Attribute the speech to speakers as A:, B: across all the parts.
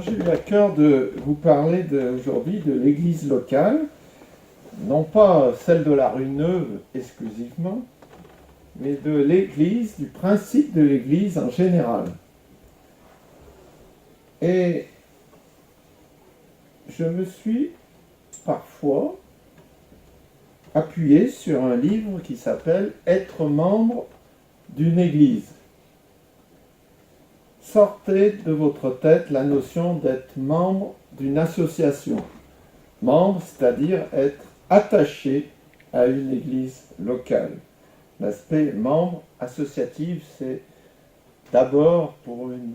A: Alors j'ai eu à cœur de vous parler aujourd'hui de l'église locale, non pas celle de la rue Neuve exclusivement, mais de l'église, du principe de l'église en général. Et je me suis parfois appuyé sur un livre qui s'appelle « Être membre d'une église ». Sortez de votre tête la notion d'être membre d'une association. Membre, c'est-à-dire être attaché à une église locale. L'aspect membre associatif, c'est d'abord pour une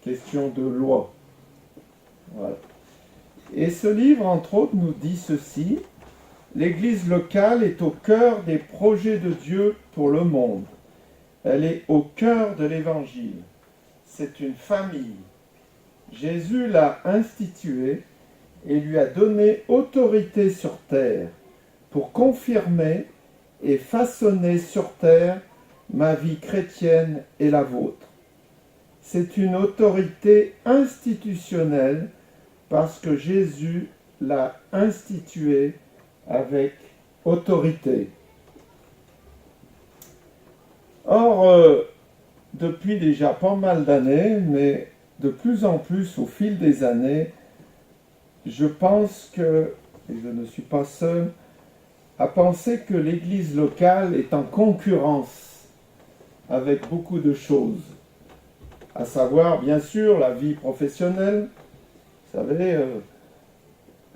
A: question de loi. Voilà. Et ce livre, entre autres, nous dit ceci: l'église locale est au cœur des projets de Dieu pour le monde. Elle est au cœur de l'évangile. C'est une famille. Jésus l'a instituée et lui a donné autorité sur terre pour confirmer et façonner sur terre ma vie chrétienne et la vôtre. C'est une autorité institutionnelle parce que Jésus l'a instituée avec autorité. Or, depuis déjà pas mal d'années, mais de plus en plus au fil des années, je pense que, et je ne suis pas seul, à penser que l'église locale est en concurrence avec beaucoup de choses, à savoir bien sûr la vie professionnelle. Vous savez,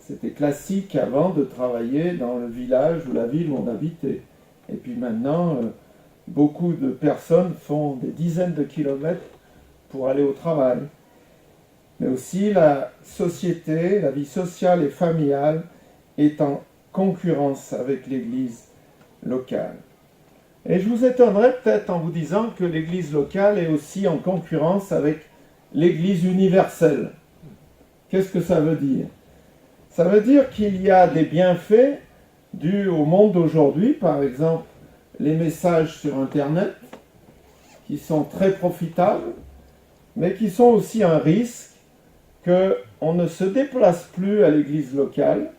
A: c'était classique avant de travailler dans le village ou la ville où on habitait. Et puis maintenant, beaucoup de personnes font des dizaines de kilomètres pour aller au travail. Mais aussi la société, la vie sociale et familiale est en concurrence avec l'église locale. Et je vous étonnerai peut-être en vous disant que l'église locale est aussi en concurrence avec l'église universelle. Qu'est-ce que ça veut dire? Ça veut dire qu'il y a des bienfaits dus au monde d'aujourd'hui, par exemple les messages sur Internet, qui sont très profitables, mais qui sont aussi un risque qu'on ne se déplace plus à l'église locale,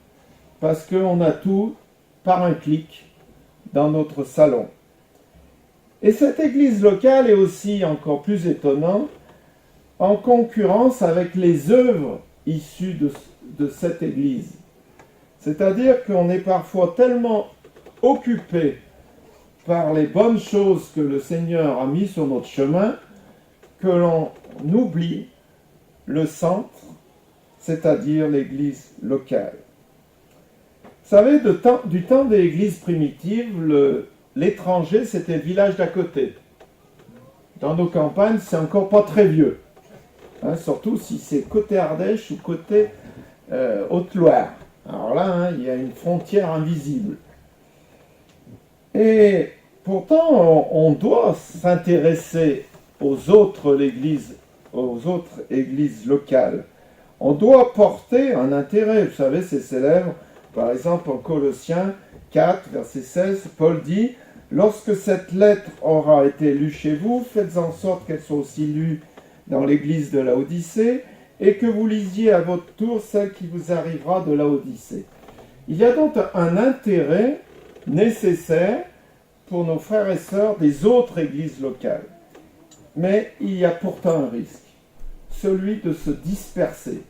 A: parce qu'on a tout par un clic dans notre salon. Et cette église locale est aussi, encore plus étonnant, en concurrence avec les œuvres issues de cette église. C'est-à-dire qu'on est parfois tellement occupé par les bonnes choses que le Seigneur a mis sur notre chemin, que l'on oublie le centre, c'est-à-dire l'église locale. Vous savez, du temps des églises primitives, l'étranger, c'était le village d'à côté. Dans nos campagnes, c'est encore pas très vieux. Hein, surtout si c'est côté Ardèche ou côté Haute-Loire. Alors là, il y a une frontière invisible. Et pourtant, on doit s'intéresser aux autres églises locales. On doit porter un intérêt. Vous savez, c'est célèbre. Par exemple, en Colossiens 4, verset 16, Paul dit « Lorsque cette lettre aura été lue chez vous, faites en sorte qu'elle soit aussi lue dans l'église de Laodicée et que vous lisiez à votre tour celle qui vous arrivera de Laodicée. » Il y a donc un intérêt nécessaire pour nos frères et sœurs des autres églises locales. Mais il y a pourtant un risque, celui de se disperser.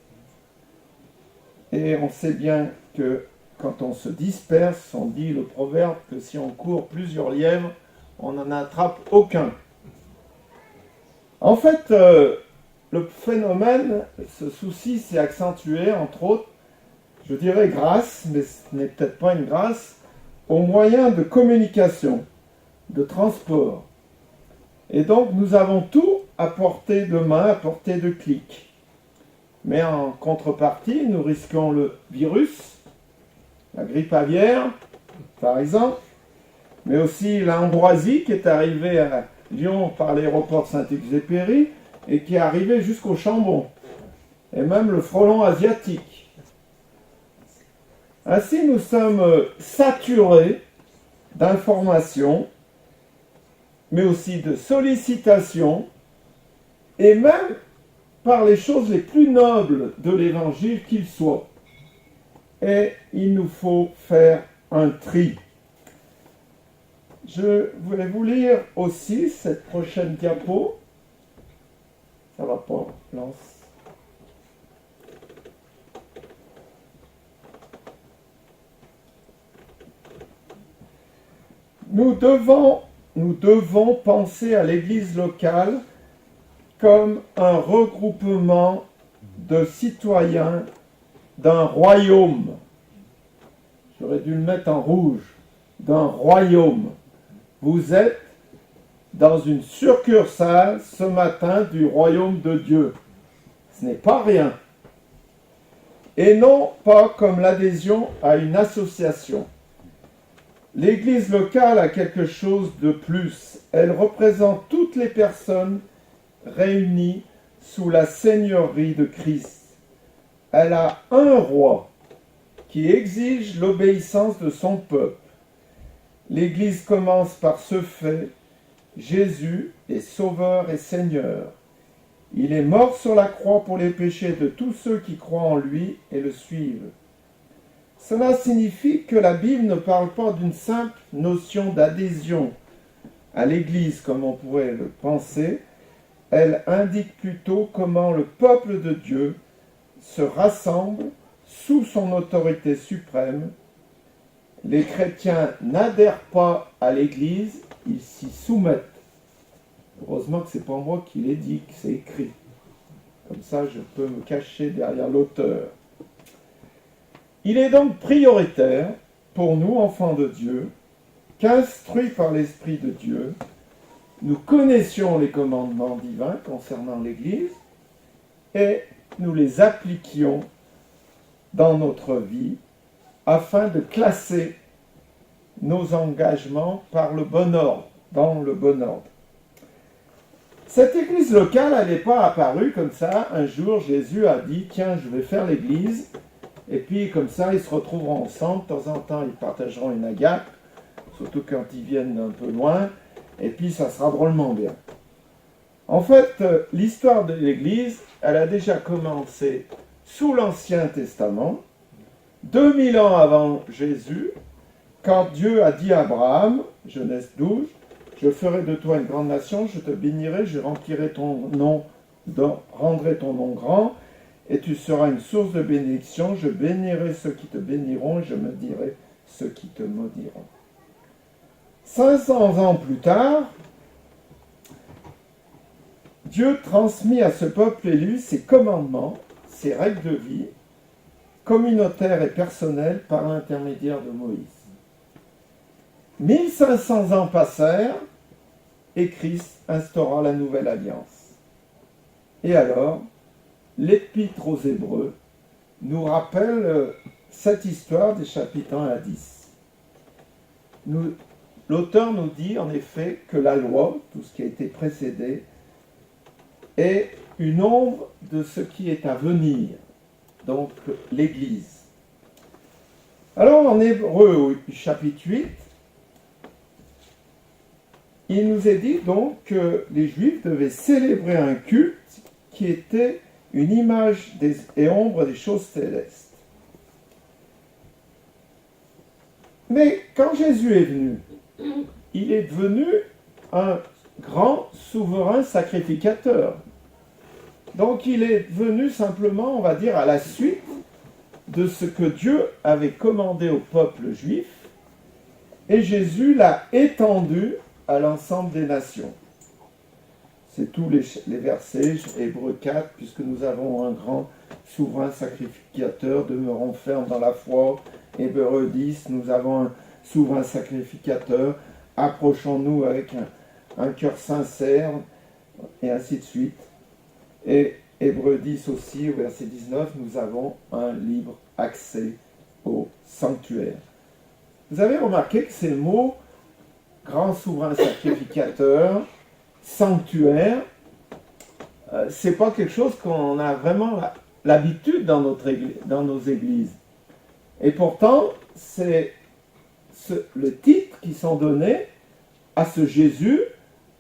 A: Et on sait bien que quand on se disperse, on dit le proverbe que si on court plusieurs lièvres, on n'en attrape aucun. En fait, le phénomène, ce souci s'est accentué, entre autres, je dirais grâce, mais ce n'est peut-être pas une grâce, aux moyens de communication, de transport. Et donc, nous avons tout à portée de main, à portée de clic. Mais en contrepartie, nous risquons le virus, la grippe aviaire, par exemple, mais aussi l'ambroisie qui est arrivée à Lyon par l'aéroport Saint-Exupéry et qui est arrivée jusqu'au Chambon, et même le frelon asiatique. Ainsi, nous sommes saturés d'informations, mais aussi de sollicitations, et même par les choses les plus nobles de l'Évangile qu'il soit. Et il nous faut faire un tri. Je voulais vous lire aussi cette prochaine diapo. Ça va pas, lance. Nous devons penser à l'Église locale comme un regroupement de citoyens d'un royaume. J'aurais dû le mettre en rouge. D'un royaume. Vous êtes dans une succursale ce matin du royaume de Dieu. Ce n'est pas rien. Et non pas comme l'adhésion à une association. L'Église locale a quelque chose de plus. Elle représente toutes les personnes réunies sous la seigneurie de Christ. Elle a un roi qui exige l'obéissance de son peuple. L'Église commence par ce fait: Jésus est Sauveur et Seigneur. Il est mort sur la croix pour les péchés de tous ceux qui croient en lui et le suivent. Cela signifie que la Bible ne parle pas d'une simple notion d'adhésion à l'Église comme on pourrait le penser. Elle indique plutôt comment le peuple de Dieu se rassemble sous son autorité suprême. Les chrétiens n'adhèrent pas à l'Église, ils s'y soumettent. Heureusement que ce n'est pas moi qui l'ai dit, que c'est écrit. Comme ça, je peux me cacher derrière l'auteur. Il est donc prioritaire pour nous, enfants de Dieu, qu'instruits par l'Esprit de Dieu, nous connaissions les commandements divins concernant l'Église et nous les appliquions dans notre vie afin de classer nos engagements par le bon ordre, dans le bon ordre. Cette église locale, elle n'est pas apparue comme ça. Un jour, Jésus a dit: tiens, je vais faire l'église. Et puis, comme ça, ils se retrouveront ensemble. De temps en temps, ils partageront une agape, surtout quand ils viennent un peu loin. Et puis, ça sera drôlement bien. En fait, l'histoire de l'église, elle a déjà commencé sous l'Ancien Testament, 2000 ans avant Jésus, quand Dieu a dit à Abraham, Genèse 12, « Je ferai de toi une grande nation, je te bénirai, je rendrai ton nom grand, et tu seras une source de bénédiction, je bénirai ceux qui te béniront, et je maudirai ceux qui te maudiront. » 500 ans plus tard, Dieu transmit à ce peuple élu ses commandements, ses règles de vie, communautaires et personnelles par l'intermédiaire de Moïse. 1500 ans passèrent et Christ instaura la nouvelle alliance. Et alors, l'Épître aux Hébreux nous rappelle cette histoire des chapitres 1 à 10. L'auteur nous dit en effet que la loi, tout ce qui a été précédé, est une ombre de ce qui est à venir, donc l'Église. Alors en Hébreux chapitre 8, il nous est dit donc que les Juifs devaient célébrer un culte qui était une image et ombre des choses célestes. Mais quand Jésus est venu, il est devenu un grand souverain sacrificateur. Donc il est venu simplement, on va dire, à la suite de ce que Dieu avait commandé au peuple juif, et Jésus l'a étendu à l'ensemble des nations. C'est tous les versets, Hébreux 4, puisque nous avons un grand souverain sacrificateur, demeurons fermes dans la foi. Hébreux 10, nous avons un souverain sacrificateur, approchons-nous avec un cœur sincère, et ainsi de suite. Et Hébreux 10 aussi, au verset 19, nous avons un libre accès au sanctuaire. Vous avez remarqué que ces mots, grand souverain sacrificateur, sanctuaire, c'est pas quelque chose qu'on a vraiment l'habitude dans nos églises. Et pourtant, c'est le titre qui sont donnés à ce Jésus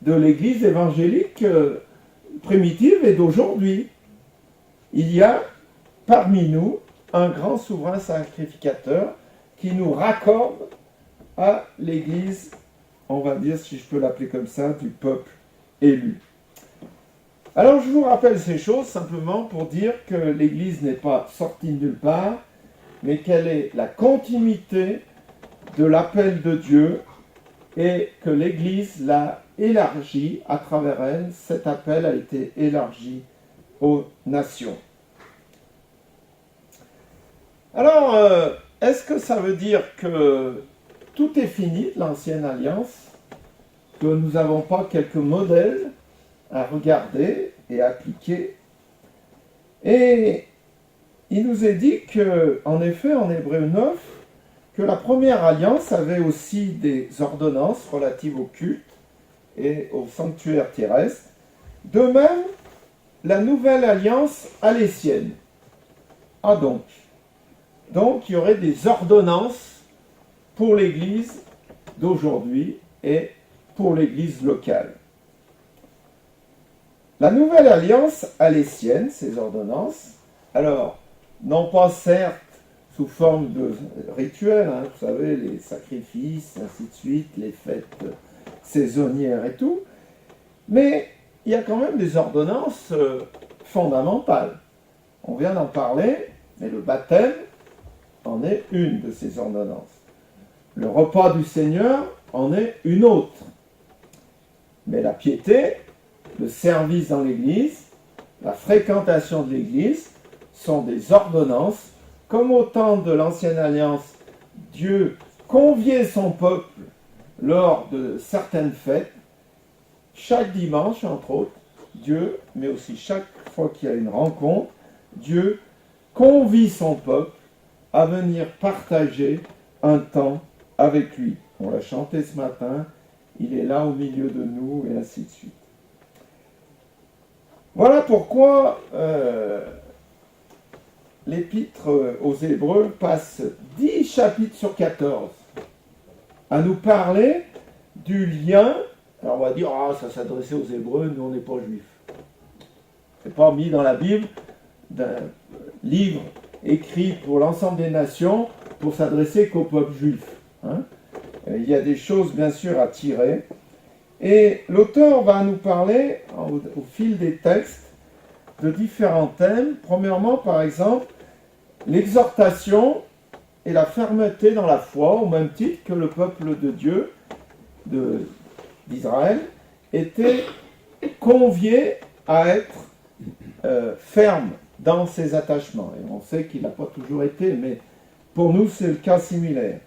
A: de l'église évangélique primitive et d'aujourd'hui. il y a parmi nous un grand souverain sacrificateur qui nous raccorde à l'Église, on va dire, si je peux l'appeler comme ça, du peuple élu. Alors je vous rappelle ces choses simplement pour dire que l'Église n'est pas sortie de nulle part, mais qu'elle est la continuité de l'appel de Dieu et que l'Église l'a élargi à travers elle. Cet appel a été élargi aux nations. Alors, est-ce que ça veut dire que tout est fini de l'ancienne alliance, que nous n'avons pas quelques modèles à regarder et appliquer? Et il nous est dit que, en effet, en Hébreux 9, que la première alliance avait aussi des ordonnances relatives au culte et au sanctuaire terrestre. De même, la nouvelle alliance a les siennes. Ah donc il y aurait des ordonnances pour l'Église d'aujourd'hui et pour l'Église locale. La nouvelle alliance a les siennes, ces ordonnances. Alors, non pas certes sous forme de rituels, hein, vous savez, les sacrifices, ainsi de suite, les fêtes saisonnières et tout, mais il y a quand même des ordonnances fondamentales. On vient d'en parler, mais le baptême en est une de ces ordonnances. Le repas du Seigneur en est une autre. Mais la piété, le service dans l'Église, la fréquentation de l'Église sont des ordonnances. Comme au temps de l'Ancienne Alliance, Dieu conviait son peuple lors de certaines fêtes. Chaque dimanche, entre autres, Dieu, mais aussi chaque fois qu'il y a une rencontre, Dieu convie son peuple à venir partager un temps avec lui. On l'a chanté ce matin, il est là au milieu de nous, et ainsi de suite. Voilà pourquoi l'épître aux Hébreux passe 10 chapitres sur 14 à nous parler du lien. Alors on va dire, ça s'adressait aux Hébreux, nous on n'est pas juifs. C'est pas mis dans la Bible d'un livre écrit pour l'ensemble des nations pour s'adresser qu'au peuple juif. Hein. Il y a des choses bien sûr à tirer. Et l'auteur va nous parler, au fil des textes, de différents thèmes. Premièrement, par exemple, l'exhortation et la fermeté dans la foi, au même titre que le peuple de Dieu, d'Israël, était convié à être ferme dans ses attachements. Et on sait qu'il n'a pas toujours été, mais pour nous, c'est le cas similaire.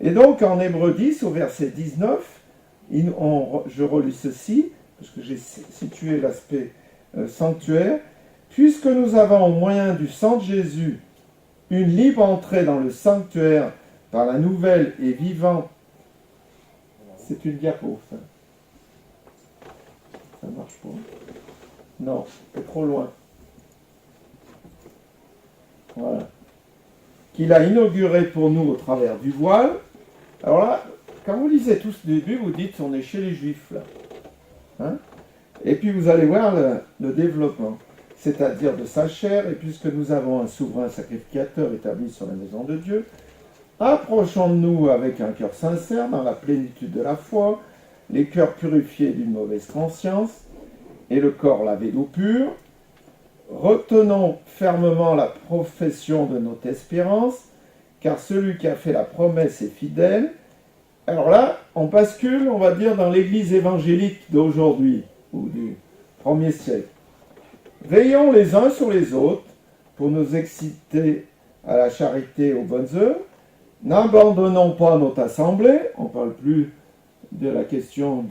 A: Et donc, en Hébreux 10, au verset 19, je relis ceci, parce que j'ai situé l'aspect sanctuaire. Puisque nous avons, au moyen du sang de Jésus, une libre entrée dans le sanctuaire par la nouvelle et vivante... C'est une diapo, ça. Ça marche pas. Non, c'est trop loin. Voilà. Qu'il a inauguré pour nous au travers du voile. Alors là, quand vous lisez tout ce début, vous dites on est chez les Juifs, là. Hein? Et puis vous allez voir le développement, c'est-à-dire de sa chair, et puisque nous avons un souverain sacrificateur établi sur la maison de Dieu, approchons-nous avec un cœur sincère, dans la plénitude de la foi, les cœurs purifiés d'une mauvaise conscience, et le corps lavé d'eau pure. Retenons fermement la profession de notre espérance, car celui qui a fait la promesse est fidèle. Alors là, on bascule, on va dire, dans l'église évangélique d'aujourd'hui, ou du 1er siècle. Veillons les uns sur les autres pour nous exciter à la charité et aux bonnes œuvres. N'abandonnons pas notre assemblée, on ne parle plus de la question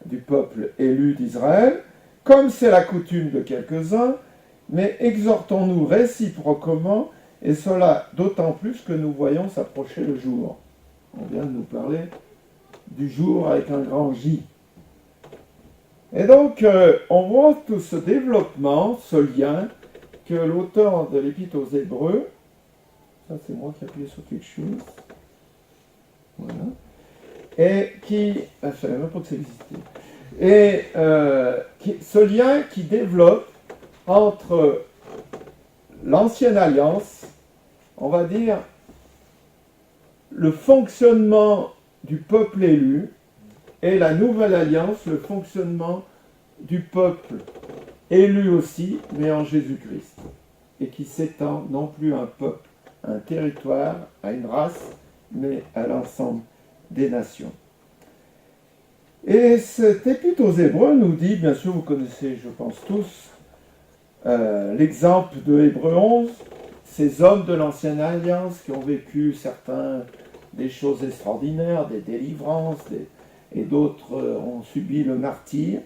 A: du peuple élu d'Israël, comme c'est la coutume de quelques-uns, mais exhortons-nous réciproquement, et cela d'autant plus que nous voyons s'approcher le jour. On vient de nous parler du jour avec un grand J. Et donc, on voit tout ce développement, ce lien, que l'auteur de l'Épître aux Hébreux, ça c'est moi qui ai appuyé sur quelque chose, voilà, et qui, je ne savais même pas que ça existait, et ce lien qui développe entre l'ancienne alliance, on va dire, le fonctionnement du peuple élu, et la nouvelle alliance, le fonctionnement du peuple élu aussi, mais en Jésus-Christ, et qui s'étend non plus à un peuple, à un territoire, à une race, mais à l'ensemble des nations. Et cet épître aux Hébreux nous dit, bien sûr vous connaissez, je pense tous, l'exemple de Hébreux 11, ces hommes de l'ancienne alliance qui ont vécu des choses extraordinaires, des délivrances, et d'autres ont subi le martyre.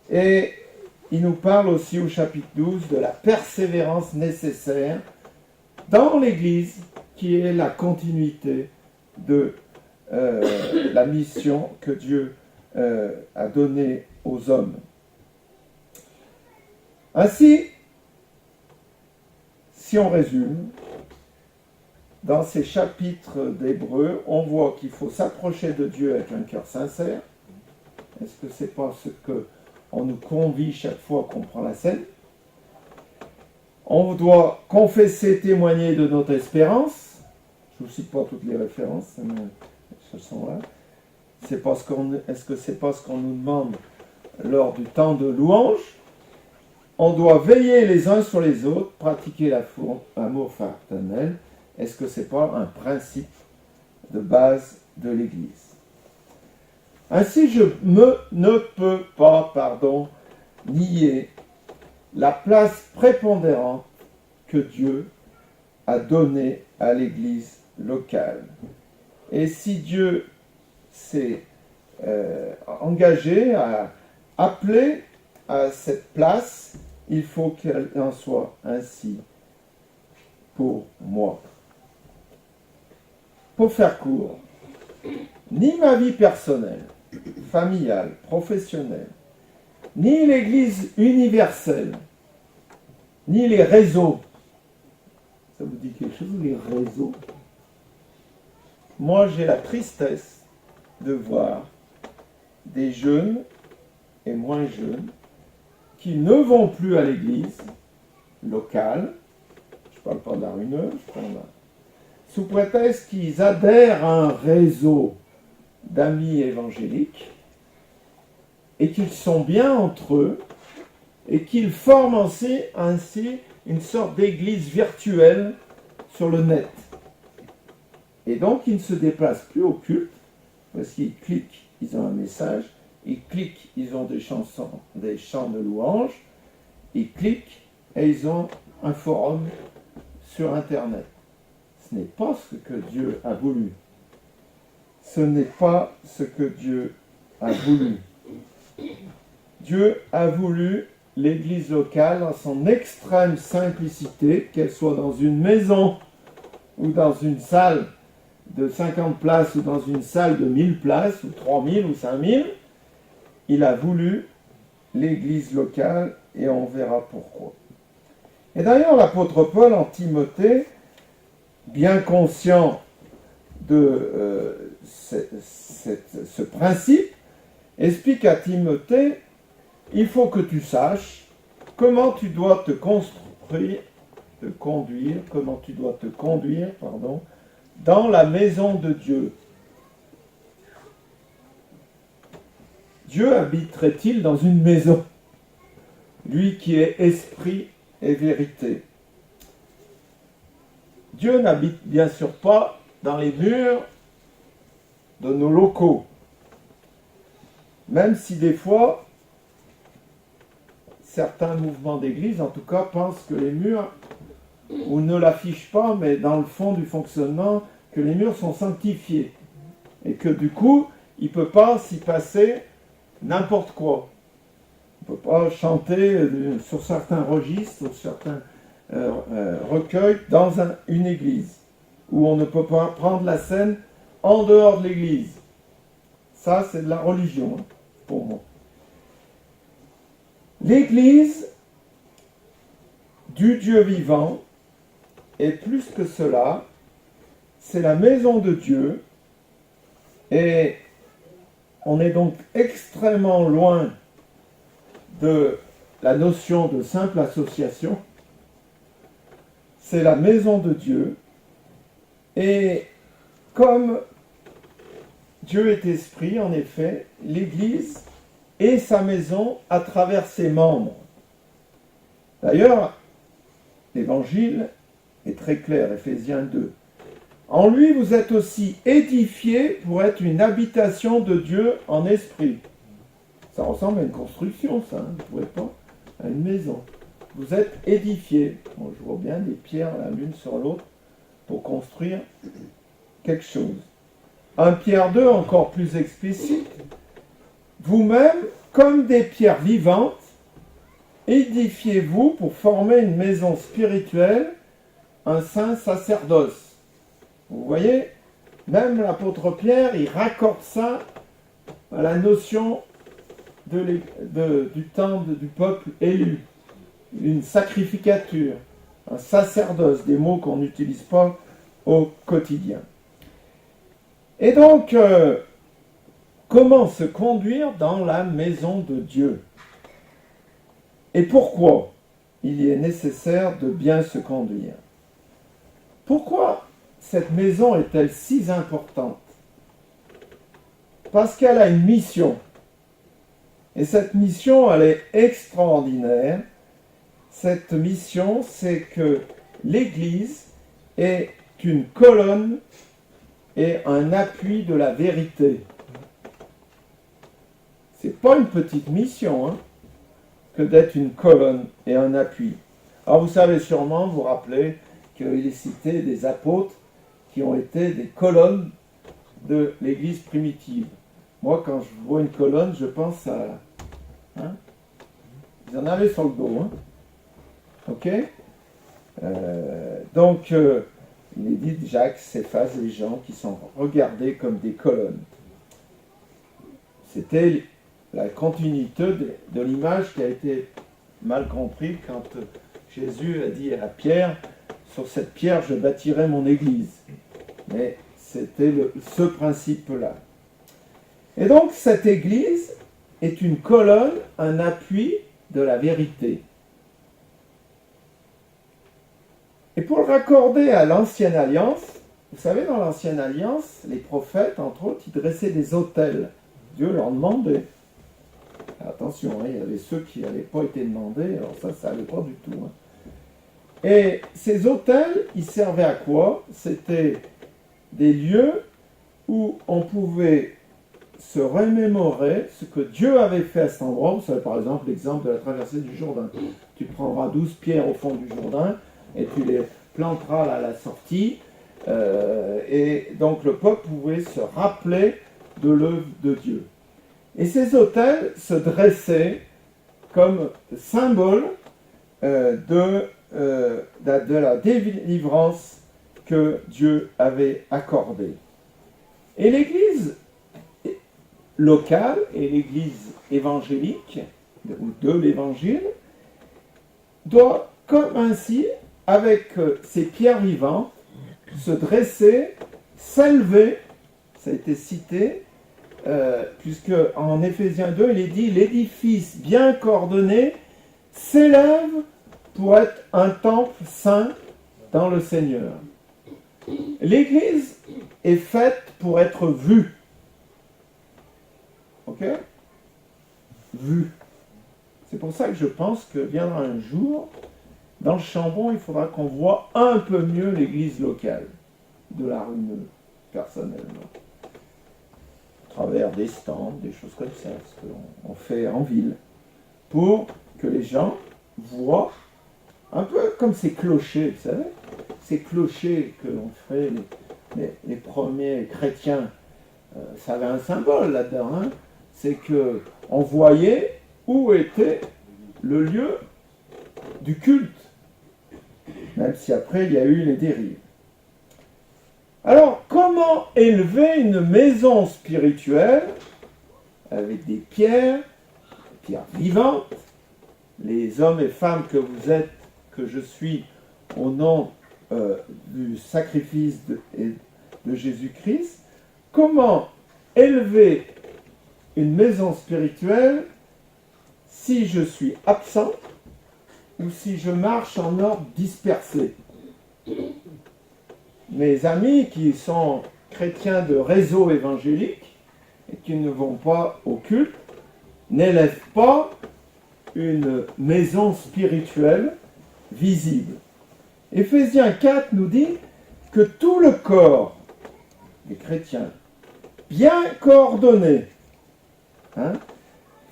A: Et il nous parle aussi au chapitre 12 de la persévérance nécessaire dans l'Église, qui est la continuité de la mission que Dieu a donnée aux hommes. Ainsi, si on résume, dans ces chapitres d'Hébreux, on voit qu'il faut s'approcher de Dieu avec un cœur sincère. Est-ce que c'est pas ce qu'on nous convie chaque fois qu'on prend la scène? On doit confesser, témoigner de notre espérance. Je ne vous cite pas toutes les références, ce sont là. Est-ce que c'est pas ce qu'on nous demande lors du temps de louange? On doit veiller les uns sur les autres, pratiquer l'amour fraternel. Est-ce que ce n'est pas un principe de base de l'Église? Ainsi, je ne peux pas, nier la place prépondérante que Dieu a donnée à l'Église locale. Et si Dieu s'est engagé à appeler à cette place, il faut qu'elle en soit ainsi pour moi. Pour faire court, ni ma vie personnelle, familiale, professionnelle, ni l'Église universelle, ni les réseaux. Ça vous dit quelque chose, les réseaux? Moi, j'ai la tristesse de voir des jeunes et moins jeunes qui ne vont plus à l'église locale, je ne parle pas de la Rue Neuve, sous prétexte qu'ils adhèrent à un réseau d'amis évangéliques et qu'ils sont bien entre eux et qu'ils forment ainsi une sorte d'église virtuelle sur le net. Et donc ils ne se déplacent plus au culte parce qu'ils cliquent, ils ont un message, ils cliquent, ils ont des chansons, des chants de louanges, ils cliquent et ils ont un forum sur Internet. Ce n'est pas ce que Dieu a voulu. Ce n'est pas ce que Dieu a voulu. Dieu a voulu l'Église locale dans son extrême simplicité, qu'elle soit dans une maison ou dans une salle de 50 places ou dans une salle de 1000 places ou 3000 ou 5000. Il a voulu l'Église locale et on verra pourquoi. Et d'ailleurs, l'apôtre Paul en Timothée, bien conscient de ce principe, explique à Timothée, il faut que tu saches comment tu dois te conduire dans la maison de Dieu. Dieu habiterait-il dans une maison? Lui qui est esprit et vérité. Dieu n'habite bien sûr pas dans les murs de nos locaux. Même si des fois, certains mouvements d'église, en tout cas, pensent que les murs, ou ne l'affichent pas, mais dans le fond du fonctionnement, que les murs sont sanctifiés. Et que du coup, il ne peut pas s'y passer n'importe quoi. On ne peut pas chanter sur certains registres, sur certains recueils dans une église, où on ne peut pas prendre la scène en dehors de l'église. Ça, c'est de la religion, pour moi. L'église du Dieu vivant, et plus que cela, c'est la maison de Dieu, et on est donc extrêmement loin de la notion de simple association. c'est la maison de Dieu. Et comme Dieu est esprit, en effet, l'Église est sa maison à travers ses membres. D'ailleurs, l'Évangile est très clair, Éphésiens 2. En lui, vous êtes aussi édifiés pour être une habitation de Dieu en esprit. Ça ressemble à une construction, ça, vous ne trouvez pas? À une maison. Vous êtes édifiés. Bon, je vois bien des pierres l'une sur l'autre pour construire quelque chose. 1 Pierre 2, encore plus explicite. Vous-même, comme des pierres vivantes, édifiez-vous pour former une maison spirituelle, un saint sacerdoce. Vous voyez, même l'apôtre Pierre, il raccorde ça à la notion du temple, du peuple élu. Une sacrificature, un sacerdoce, des mots qu'on n'utilise pas au quotidien. Et donc, comment se conduire dans la maison de Dieu? Et pourquoi il est nécessaire de bien se conduire? Pourquoi cette maison est-elle si importante? Parce qu'elle a une mission. Et cette mission, elle est extraordinaire. Cette mission, c'est que l'Église est une colonne et un appui de la vérité. C'est pas une petite mission, hein, que d'être une colonne et un appui. Alors vous savez sûrement, vous rappelez, qu'il est cité des apôtres qui ont été des colonnes de l'Église primitive. Moi, quand je vois une colonne, je pense à... Hein, ils en avaient sur le dos, hein. Ok, donc, il est dit de Jacques, Céphas, les gens qui sont regardés comme des colonnes. C'était la continuité de l'image qui a été mal comprise quand Jésus a dit à Pierre, sur cette pierre je bâtirai mon église. Mais c'était ce principe-là. Et donc, cette église est une colonne, un appui de la vérité. Et pour le raccorder à l'Ancienne Alliance, vous savez, dans l'Ancienne Alliance, les prophètes, entre autres, ils dressaient des autels. Dieu leur demandait. Attention, hein, il y avait ceux qui n'avaient pas été demandés, alors ça n'allait pas du tout. Hein. Et ces autels, ils servaient à quoi? C'était des lieux où on pouvait se remémorer ce que Dieu avait fait à cet endroit. Vous savez, par exemple, l'exemple de la traversée du Jourdain. Tu prendras 12 pierres au fond du Jourdain, et tu les planteras à la sortie, et donc le peuple pouvait se rappeler de l'œuvre de Dieu. Et ces autels se dressaient comme symbole de la délivrance que Dieu avait accordée. Et l'Église locale et l'Église évangélique, ou de l'Évangile, doit comme ainsi, avec ces pierres vivantes, se dresser, s'élever, ça a été cité, puisque en Éphésiens 2, il est dit « L'édifice bien coordonné s'élève pour être un temple saint dans le Seigneur. » L'Église est faite pour être vue. Ok? Vue. C'est pour ça que je pense que viendra un jour, dans le Chambon, il faudra qu'on voit un peu mieux l'église locale de la rue Neuve, personnellement. À travers des stands, des choses comme ça, ce qu'on fait en ville, pour que les gens voient, un peu comme ces clochers, vous savez, ces clochers que l'on fait, les premiers chrétiens, ça avait un symbole là-dedans, hein, c'est qu'on voyait où était le lieu du culte, même si après il y a eu les dérives. Alors, comment élever une maison spirituelle avec des pierres vivantes, les hommes et femmes que vous êtes, que je suis, au nom du sacrifice de Jésus-Christ? Comment élever une maison spirituelle si je suis absent ou si je marche en ordre dispersé? Mes amis qui sont chrétiens de réseau évangélique et qui ne vont pas au culte n'élèvent pas une maison spirituelle visible. Éphésiens 4 nous dit que tout le corps des chrétiens, bien coordonné,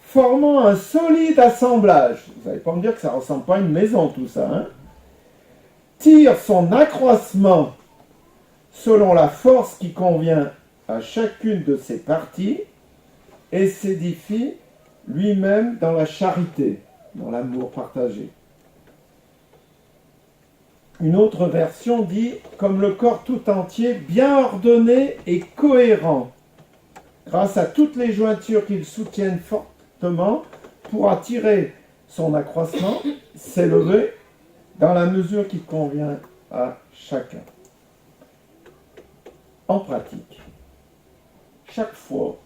A: formant un solide assemblage, vous n'allez pas me dire que ça ne ressemble pas à une maison tout ça, tire son accroissement selon la force qui convient à chacune de ses parties et s'édifie lui-même dans la charité, dans l'amour partagé. Une autre version dit « comme le corps tout entier, bien ordonné et cohérent, grâce à toutes les jointures qu'il soutiennent fortement, pour attirer son accroissement, s'élever dans la mesure qui convient à chacun. » En pratique, chaque fois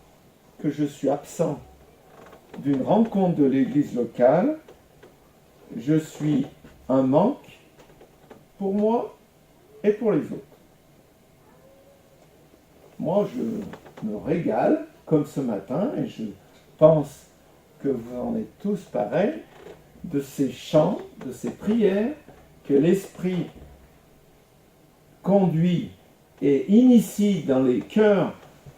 A: que je suis absent d'une rencontre de l'église locale, je suis un manque pour moi et pour les autres. Moi, je me régale, comme ce matin, et je pense que vous en êtes tous pareils, de ces chants, de ces prières, que l'Esprit conduit et initie dans les cœurs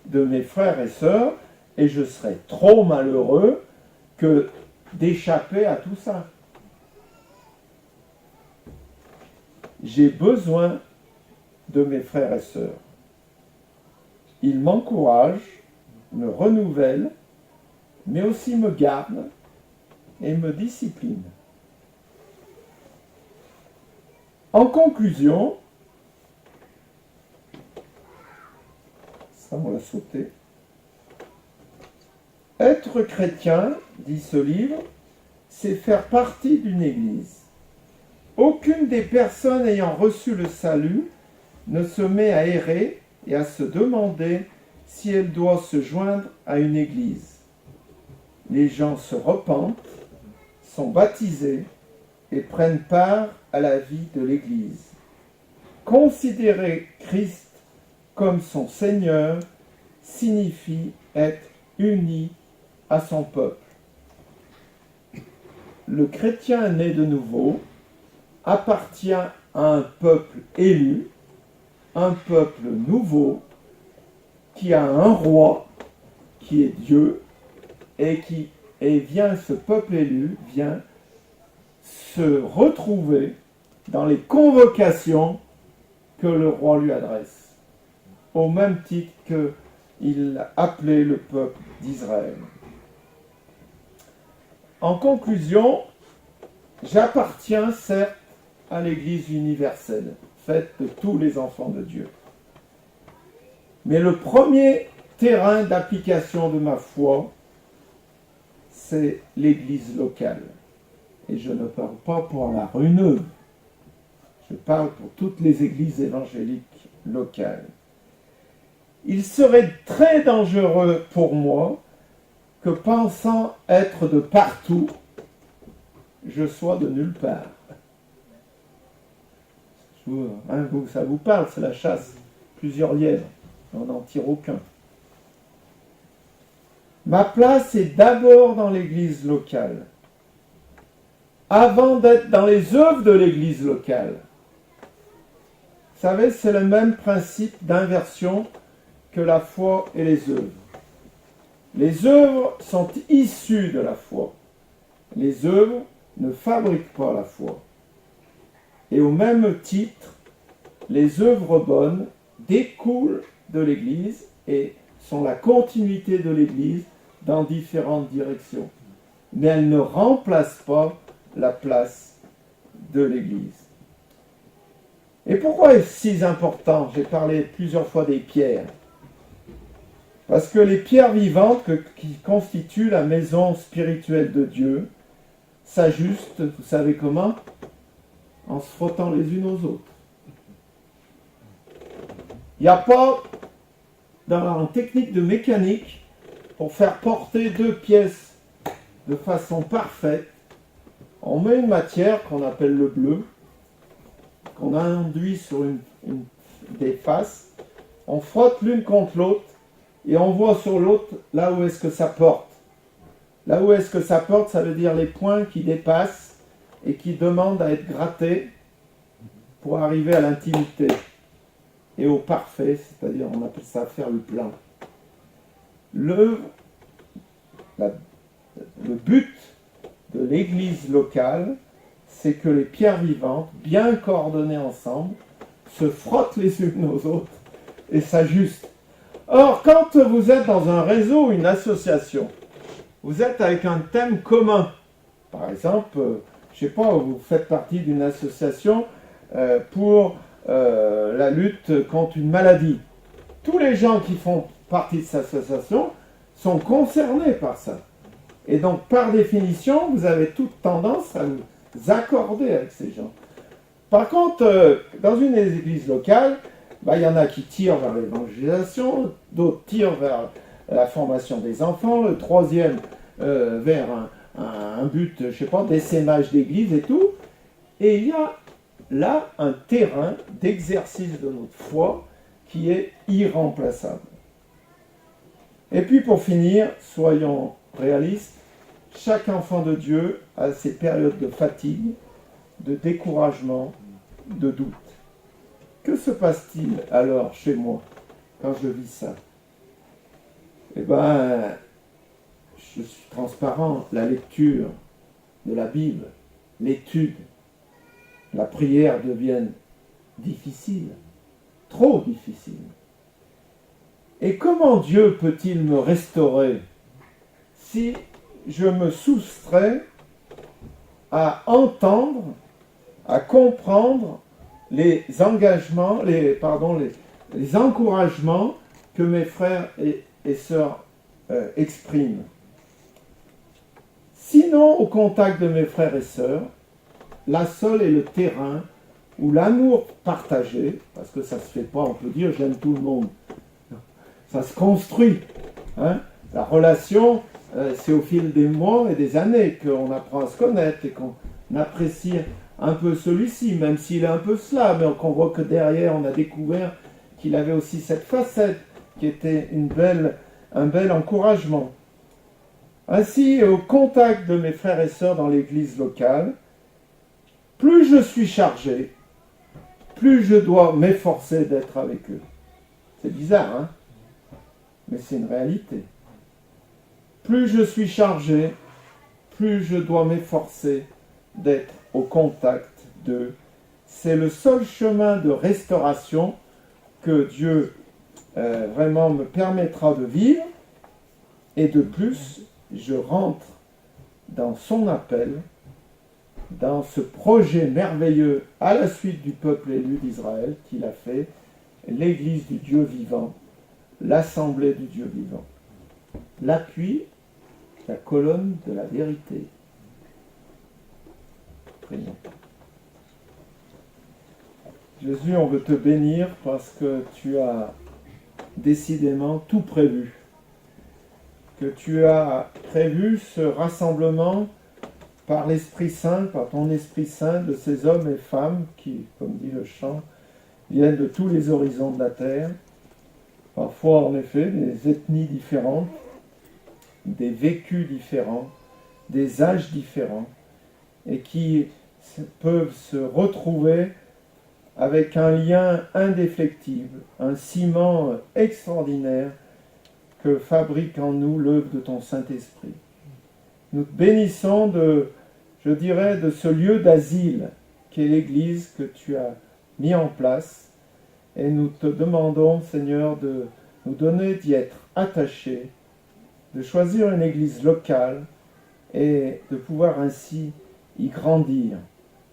A: de mes frères et sœurs, et je serais trop malheureux que d'échapper à tout ça. J'ai besoin de mes frères et sœurs. Ils m'encouragent, me renouvellent, mais aussi me gardent et me disciplinent. En conclusion, ça on l'a sauté, être chrétien, dit ce livre, c'est faire partie d'une église. Aucune des personnes ayant reçu le salut ne se met à errer et à se demander si elle doit se joindre à une église. Les gens se repentent, sont baptisés et prennent part à la vie de l'église. Considérer Christ comme son Seigneur signifie être uni à son peuple. Le chrétien né de nouveau appartient à un peuple élu, un peuple nouveau, qui a un roi, qui est Dieu, ce peuple élu vient se retrouver dans les convocations que le roi lui adresse, au même titre qu'il appelait le peuple d'Israël. En conclusion, j'appartiens certes à l'Église universelle, faite de tous les enfants de Dieu. Mais le premier terrain d'application de ma foi, c'est l'Église locale. Et je ne parle pas pour la rue Neuve, je parle pour toutes les églises évangéliques locales. Il serait très dangereux pour moi que, pensant être de partout, je sois de nulle part. Ça vous parle, c'est la chasse. Plusieurs lièvres, on n'en tire aucun. Ma place est d'abord dans l'église locale, avant d'être dans les œuvres de l'église locale. Vous savez, c'est le même principe d'inversion que la foi et les œuvres. Les œuvres sont issues de la foi. Les œuvres ne fabriquent pas la foi. Et au même titre, les œuvres bonnes découlent de l'Église et sont la continuité de l'Église dans différentes directions. Mais elles ne remplacent pas la place de l'Église. Et pourquoi est-ce si important? J'ai parlé plusieurs fois des pierres. Parce que les pierres vivantes qui constituent la maison spirituelle de Dieu s'ajustent, vous savez comment? En se frottant les unes aux autres. Il n'y a pas, en technique de mécanique, pour faire porter deux pièces de façon parfaite, on met une matière qu'on appelle le bleu, qu'on a enduit sur des faces, on frotte l'une contre l'autre et on voit sur l'autre là où est-ce que ça porte. Là où est-ce que ça porte, ça veut dire les points qui dépassent et qui demandent à être grattés pour arriver à l'intimité et au parfait, c'est-à-dire on appelle ça faire le plein. Le but de l'église locale, c'est que les pierres vivantes, bien coordonnées ensemble, se frottent les unes aux autres et s'ajustent. Or, quand vous êtes dans un réseau, une association, vous êtes avec un thème commun. Par exemple, je ne sais pas, vous faites partie d'une association pour la lutte contre une maladie. Tous les gens qui font partie de cette association sont concernés par ça. Et donc, par définition, vous avez toute tendance à vous accorder avec ces gens. Par contre, dans une église locale, il y en a qui tirent vers l'évangélisation, d'autres tirent vers la formation des enfants, le troisième vers un but, je ne sais pas, d'essaimage d'église et tout. Et il y a là un terrain d'exercice de notre foi qui est irremplaçable. Et puis pour finir, soyons réalistes, chaque enfant de Dieu a ses périodes de fatigue, de découragement, de doute. Que se passe-t-il alors chez moi quand je vis ça? Eh bien, je suis transparent, la lecture de la Bible, l'étude, la prière deviennent difficiles, trop difficiles. Et comment Dieu peut-il me restaurer si je me soustrais à entendre, à comprendre les engagements, les encouragements que mes frères et sœurs expriment? Sinon, au contact de mes frères et sœurs, la seule est le terrain où l'amour partagé, parce que ça ne se fait pas, on peut dire j'aime tout le monde, ça se construit. Hein? La relation, c'est au fil des mois et des années qu'on apprend à se connaître et qu'on apprécie un peu celui-ci, même s'il est un peu cela, mais qu'on voit que derrière, on a découvert qu'il avait aussi cette facette qui était un bel encouragement. Ainsi, au contact de mes frères et sœurs dans l'église locale, plus je suis chargé, plus je dois m'efforcer d'être avec eux. C'est bizarre, hein? Mais c'est une réalité. Plus je suis chargé, plus je dois m'efforcer d'être au contact d'eux. C'est le seul chemin de restauration que Dieu vraiment me permettra de vivre. Et de plus, je rentre dans son appel, dans ce projet merveilleux à la suite du peuple élu d'Israël qu'il a fait, l'Église du Dieu vivant, l'Assemblée du Dieu vivant. L'appui, la colonne de la vérité. Prions. Jésus, on veut te bénir parce que tu as décidément tout prévu. Que tu as prévu ce rassemblement par l'Esprit Saint, par ton Esprit Saint, de ces hommes et femmes qui, comme dit le chant, viennent de tous les horizons de la terre. Parfois, en effet, des ethnies différentes, des vécus différents, des âges différents, et qui peuvent se retrouver avec un lien indéfectible, un ciment extraordinaire que fabrique en nous l'œuvre de ton Saint-Esprit. Nous te bénissons de ce lieu d'asile qu'est l'Église que tu as mis en place, et nous te demandons, Seigneur, de nous donner d'y être attachés, de choisir une Église locale et de pouvoir ainsi y grandir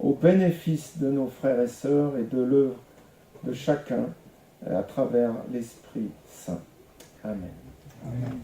A: au bénéfice de nos frères et sœurs et de l'œuvre de chacun à travers l'Esprit Saint. Amen.
B: Amen.